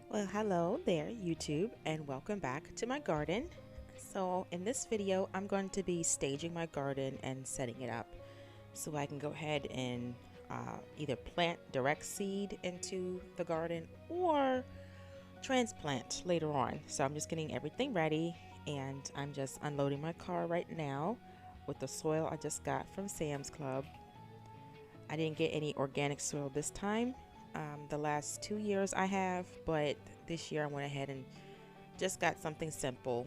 Well, hello there, YouTube, and welcome back to my garden. So, in this video, I'm going to be staging my garden and setting it up so I can go ahead and either plant direct seed into the garden or transplant later on. So, I'm just getting everything ready and I'm just unloading my car right now with the soil I just got from Sam's Club. I didn't get any organic soil this time. The last 2 years I have, but this year I went ahead and just got something simple.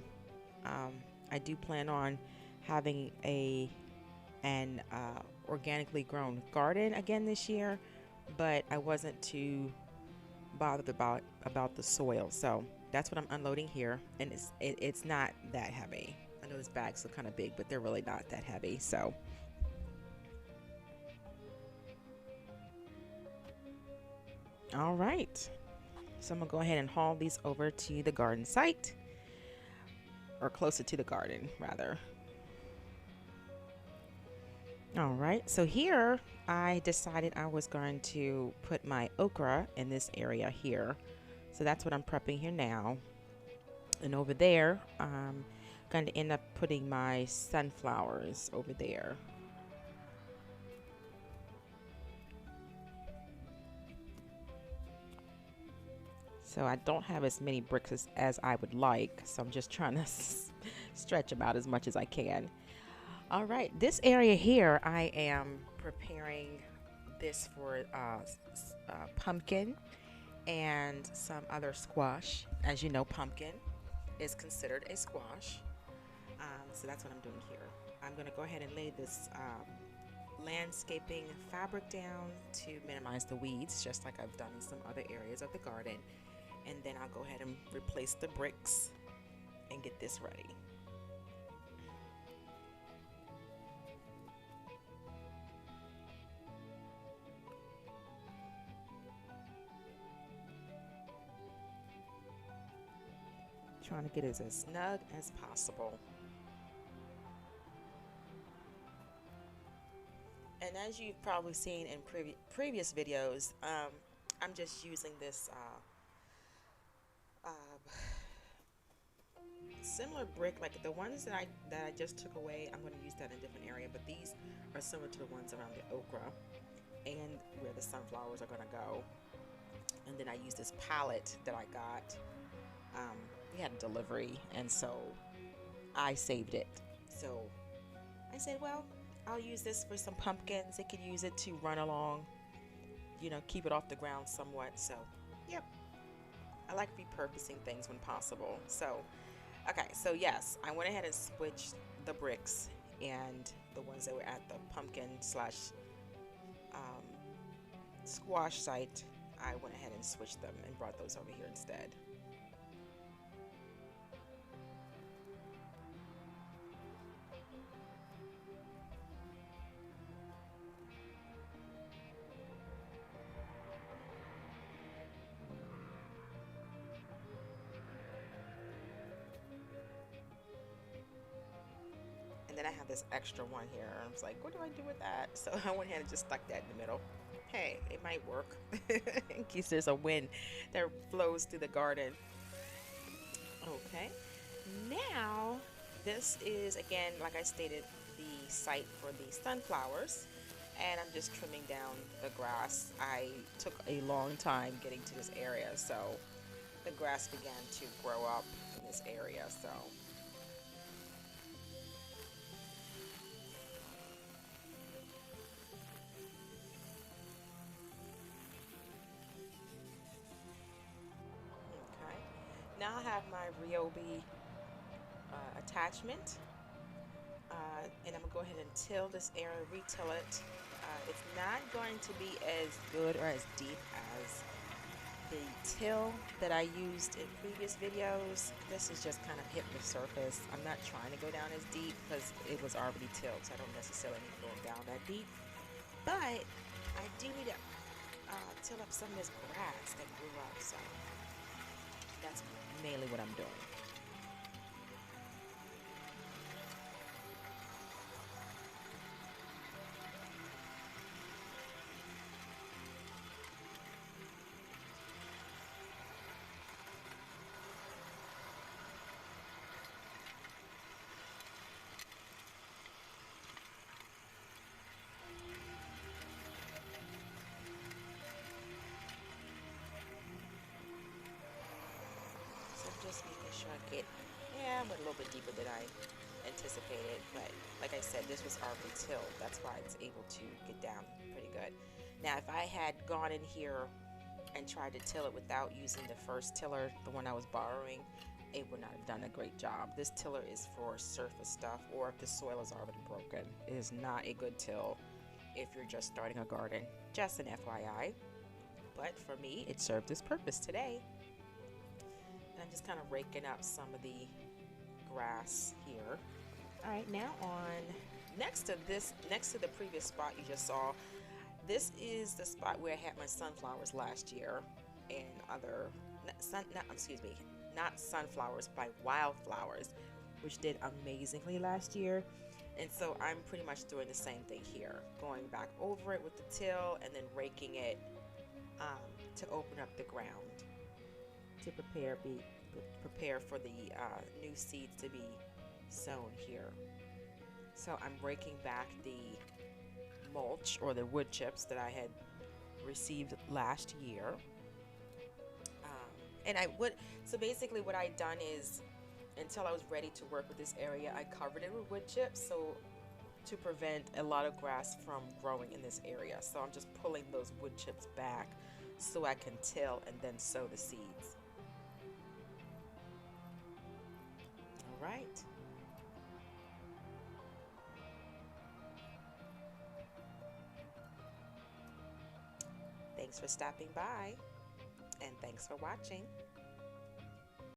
Um, I do plan on having an organically grown garden again this year, but I wasn't too bothered about the soil, so that's what I'm unloading here, and it's not that heavy. I know this bags look kind of big, but they're really not that heavy. So, all right. So I'm gonna go ahead and haul these over to the garden site, or closer to the garden, rather. All right, so here I decided I was going to put my okra in this area here. So that's what I'm prepping here now. And over there, I'm going to end up putting my sunflowers over there. So I don't have as many bricks as I would like, so I'm just trying to stretch them out as much as I can. All right, this area here, I am preparing this for pumpkin and some other squash. As you know, pumpkin is considered a squash. So that's what I'm doing here. I'm going to go ahead and lay this landscaping fabric down to minimize the weeds, just like I've done in some other areas of the garden. And then I'll go ahead and replace the bricks and get this ready. Trying to get it as snug as possible. And as you've probably seen in previous videos, I'm just using this similar brick, like the ones that I just took away. I'm going to use that in a different area, but these are similar to the ones around the okra and where the sunflowers are going to go. And then I use this palette that I got. We had a delivery, and so I saved it. So I said, well, I'll use this for some pumpkins. It could use it to run along, keep it off the ground somewhat. So, yep. I like repurposing things when possible. So, okay, so yes, I went ahead and switched the bricks, and the ones that were at the pumpkin slash squash site, I went ahead and switched them and brought those over here instead. And then I have this extra one here. And I was like, what do I do with that? So I went ahead and just stuck that in the middle. Hey, it might work in case there's a wind that flows through the garden. Okay. Now, this is, again, like I stated, the site for the sunflowers. And I'm just trimming down the grass. I took a long time getting to this area, so the grass began to grow up in this area. So okay. Now I have my Ryobi attachment, and I'm gonna go ahead and till this area, retill it. It's not going to be as good or as deep as the till that I used in previous videos. This is just kind of hitting the surface. I'm not trying to go down as deep because it was already tilled, so I don't necessarily need to go down that deep. But I do need to till up some of this grass that grew up, so that's mainly what I'm doing. sure I get, yeah, I went a little bit deeper than I anticipated, but like I said, this was already tilled. That's why it's able to get down pretty good. Now, if I had gone in here and tried to till it without using the first tiller, the one I was borrowing, it would not have done a great job. This tiller is for surface stuff, or if the soil is already broken. It is not a good till if you're just starting a garden. Just an FYI. But for me, it served its purpose today. And I'm just kind of raking up some of the grass here. All right, now on next to the previous spot you just saw, this is the spot where I had my sunflowers last year, and not sunflowers, by wildflowers, which did amazingly last year. And so I'm pretty much doing the same thing here, going back over it with the till and then raking it to open up the ground to prepare for the new seeds to be sown here. So I'm raking back the mulch or the wood chips that I had received last year. So basically what I'd done is, until I was ready to work with this area, I covered it with wood chips so to prevent a lot of grass from growing in this area. So I'm just pulling those wood chips back so I can till and then sow the seeds. All right. Thanks for stopping by, and thanks for watching.